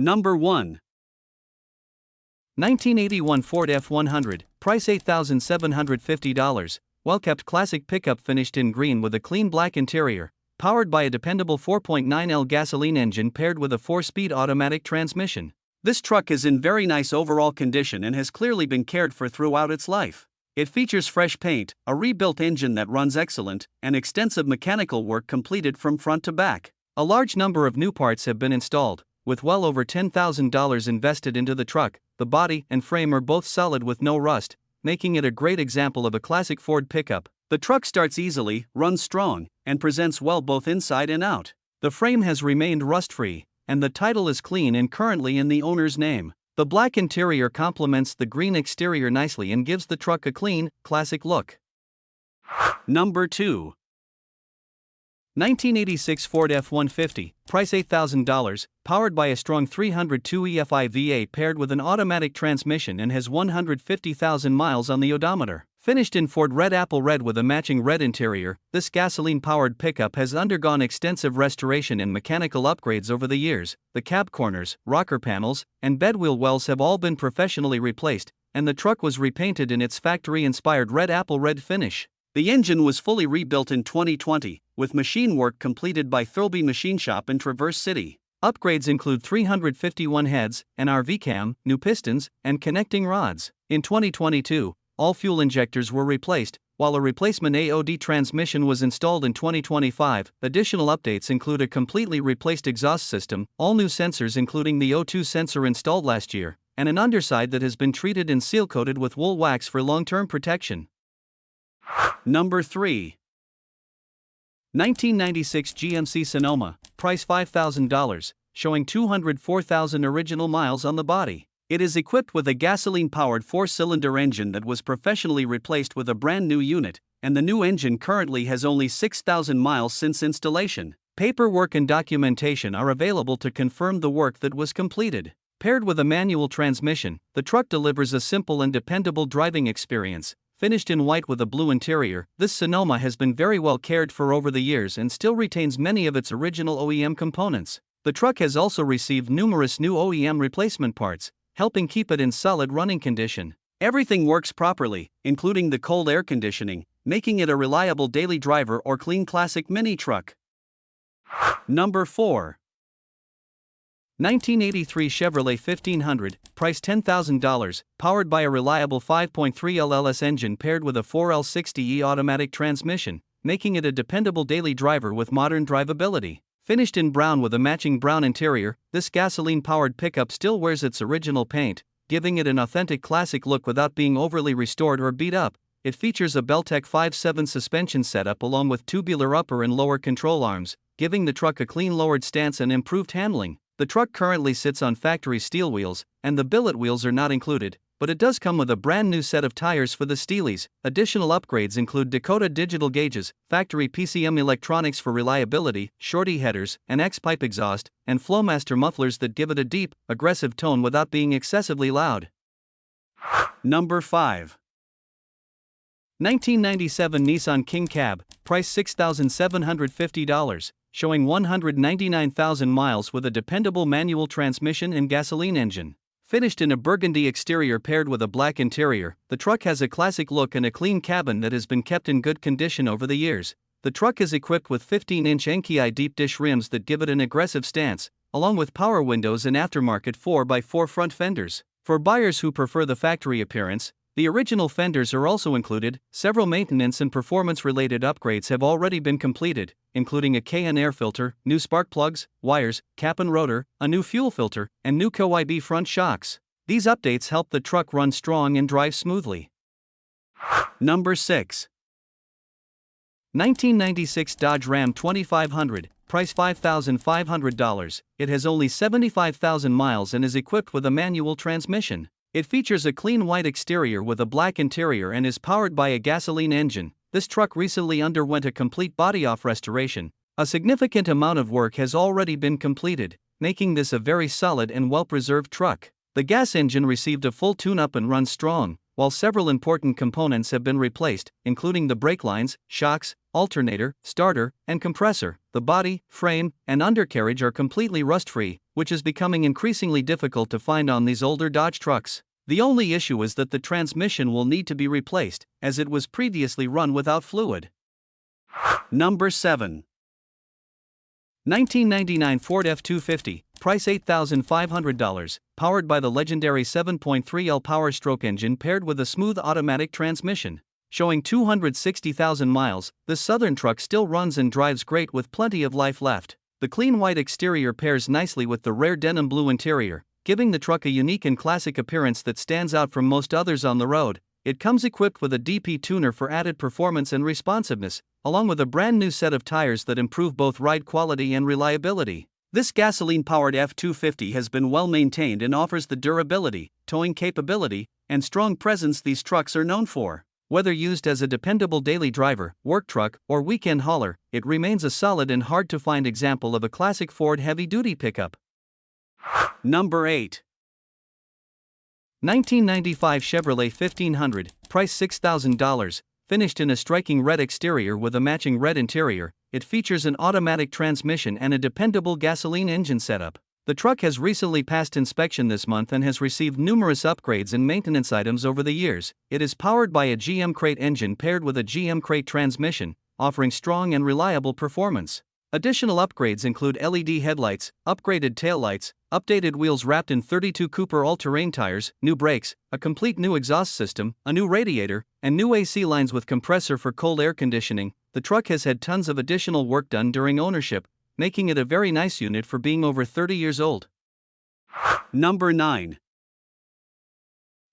Number 1. 1981 Ford F100, price $8,750, well-kept classic pickup finished in green with a clean black interior, powered by a dependable 4.9L gasoline engine paired with a 4-speed automatic transmission. This truck is in very nice overall condition and has clearly been cared for throughout its life. It features fresh paint, a rebuilt engine that runs excellent, and extensive mechanical work completed from front to back. A large number of new parts have been installed, with well over $10,000 invested into the truck. The body and frame are both solid with no rust, making it a great example of a classic Ford pickup. The truck starts easily, runs strong, and presents well both inside and out. The frame has remained rust-free, and the title is clean and currently in the owner's name. The black interior complements the green exterior nicely and gives the truck a clean, classic look. Number 2. 1986 Ford F150, price $8,000, powered by a strong 302 EFI V8 paired with an automatic transmission and has 150,000 miles on the odometer. Finished in Ford Red Apple Red with a matching red interior, this gasoline-powered pickup has undergone extensive restoration and mechanical upgrades over the years. The cab corners, rocker panels, and bedwheel wells have all been professionally replaced, and the truck was repainted in its factory-inspired red apple red finish. The engine was fully rebuilt in 2020, with machine work completed by Thirlby Machine Shop in Traverse City. Upgrades include 351 heads, an RV cam, new pistons, and connecting rods. In 2022, all fuel injectors were replaced, while a replacement AOD transmission was installed in 2025. Additional updates include a completely replaced exhaust system, all new sensors including the O2 sensor installed last year, and an underside that has been treated and seal-coated with wool wax for long-term protection. Number 3. 1996 GMC Sonoma, price $5,000, showing 204,000 original miles on the body. It is equipped with a gasoline-powered 4-cylinder engine that was professionally replaced with a brand new unit, and the new engine currently has only 6,000 miles since installation. Paperwork and documentation are available to confirm the work that was completed. Paired with a manual transmission, the truck delivers a simple and dependable driving experience. Finished in white with a blue interior, this Sonoma has been very well cared for over the years and still retains many of its original OEM components. The truck has also received numerous new OEM replacement parts, helping keep it in solid running condition. Everything works properly, including the cold air conditioning, making it a reliable daily driver or clean classic mini truck. Number 4. 1983 Chevrolet 1500, price $10,000, powered by a reliable 5.3 LLS engine paired with a 4L60E automatic transmission, making it a dependable daily driver with modern drivability. Finished in brown with a matching brown interior, this gasoline-powered pickup still wears its original paint, giving it an authentic classic look without being overly restored or beat up. It features a Beltec 5.7 suspension setup along with tubular upper and lower control arms, giving the truck a clean lowered stance and improved handling. The truck currently sits on factory steel wheels, and the billet wheels are not included, but it does come with a brand new set of tires for the Steelies. Additional upgrades include Dakota digital gauges, factory PCM electronics for reliability, shorty headers, an X-pipe exhaust, and Flowmaster mufflers that give it a deep, aggressive tone without being excessively loud. Number 5. 1997 Nissan King Cab, price $6,750, showing 199,000 miles with a dependable manual transmission and gasoline engine. Finished in a burgundy exterior paired with a black interior, the truck has a classic look and a clean cabin that has been kept in good condition over the years. The truck is equipped with 15-inch Enkei deep dish rims that give it an aggressive stance, along with power windows and aftermarket 4x4 front fenders. For buyers who prefer the factory appearance, the original fenders are also included. Several maintenance and performance-related upgrades have already been completed, including a KN air filter, new spark plugs, wires, cap and rotor, a new fuel filter, and new KOIB front shocks. These updates help the truck run strong and drive smoothly. Number 6. 1996 Dodge Ram 2500, price $5,500. It has only 75,000 miles and is equipped with a manual transmission. It features a clean white exterior with a black interior and is powered by a gasoline engine. This truck recently underwent a complete body-off restoration. A significant amount of work has already been completed, making this a very solid and well-preserved truck. The gas engine received a full tune-up and runs strong, while several important components have been replaced, including the brake lines, shocks, alternator, starter, and compressor. The body, frame, and undercarriage are completely rust-free, which is becoming increasingly difficult to find on these older Dodge trucks. The only issue is that the transmission will need to be replaced, as it was previously run without fluid. Number 7. 1999 Ford F250, price $8,500, powered by the legendary 7.3L Power-Stroke engine paired with a smooth automatic transmission. Showing 260,000 miles, this southern truck still runs and drives great with plenty of life left. The clean white exterior pairs nicely with the rare denim blue interior, giving the truck a unique and classic appearance that stands out from most others on the road. It comes equipped with a DP tuner for added performance and responsiveness, along with a brand new set of tires that improve both ride quality and reliability. This gasoline-powered F250 has been well maintained and offers the durability, towing capability, and strong presence these trucks are known for. Whether used as a dependable daily driver, work truck, or weekend hauler, it remains a solid and hard-to-find example of a classic Ford heavy-duty pickup. Number 8. 1995 Chevrolet 1500, price $6,000, finished in a striking red exterior with a matching red interior. It features an automatic transmission and a dependable gasoline engine setup. The truck has recently passed inspection this month and has received numerous upgrades and maintenance items over the years. It is powered by a GM crate engine paired with a GM crate transmission, offering strong and reliable performance. Additional upgrades include LED headlights, upgraded taillights, updated wheels wrapped in 32 Cooper all-terrain tires, new brakes, a complete new exhaust system, a new radiator, and new AC lines with compressor for cold air conditioning. The truck has had tons of additional work done during ownership, making it a very nice unit for being over 30 years old. Number 9.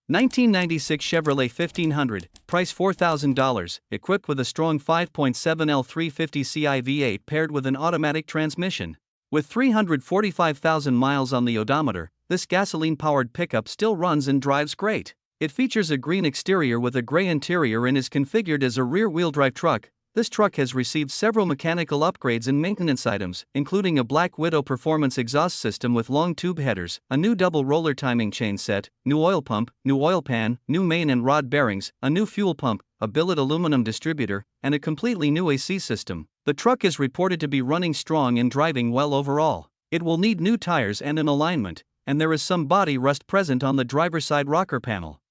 1996 Chevrolet 1500, price $4,000, equipped with a strong 5.7L 350ci V8 paired with an automatic transmission. With 345,000 miles on the odometer, this gasoline-powered pickup still runs and drives great. It features a green exterior with a gray interior and is configured as a rear-wheel drive truck. This truck has received several mechanical upgrades and maintenance items, including a Black Widow performance exhaust system with long tube headers, a new double roller timing chain set, new oil pump, new oil pan, new main and rod bearings, a new fuel pump, a billet aluminum distributor, and a completely new AC system. The truck is reported to be running strong and driving well overall. It will need new tires and an alignment, and there is some body rust present on the driver's side rocker panel.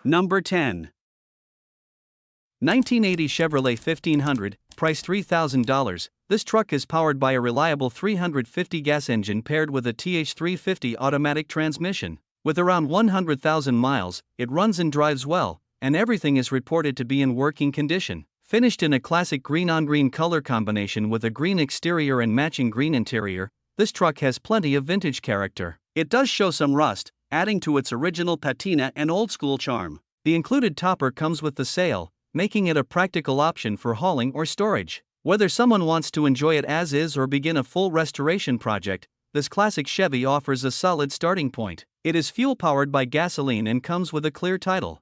Number 10. 1980 Chevrolet 1500, price $3,000. This truck is powered by a reliable 350 gas engine paired with a TH350 automatic transmission. With around 100,000 miles, it runs and drives well, and everything is reported to be in working condition. Finished in a classic green-on-green color combination with a green exterior and matching green interior, this truck has plenty of vintage character. It does show some rust, adding to its original patina and old-school charm. The included topper comes with the sale, making it a practical option for hauling or storage. Whether someone wants to enjoy it as is or begin a full restoration project, this classic Chevy offers a solid starting point. It is fuel-powered by gasoline and comes with a clear title.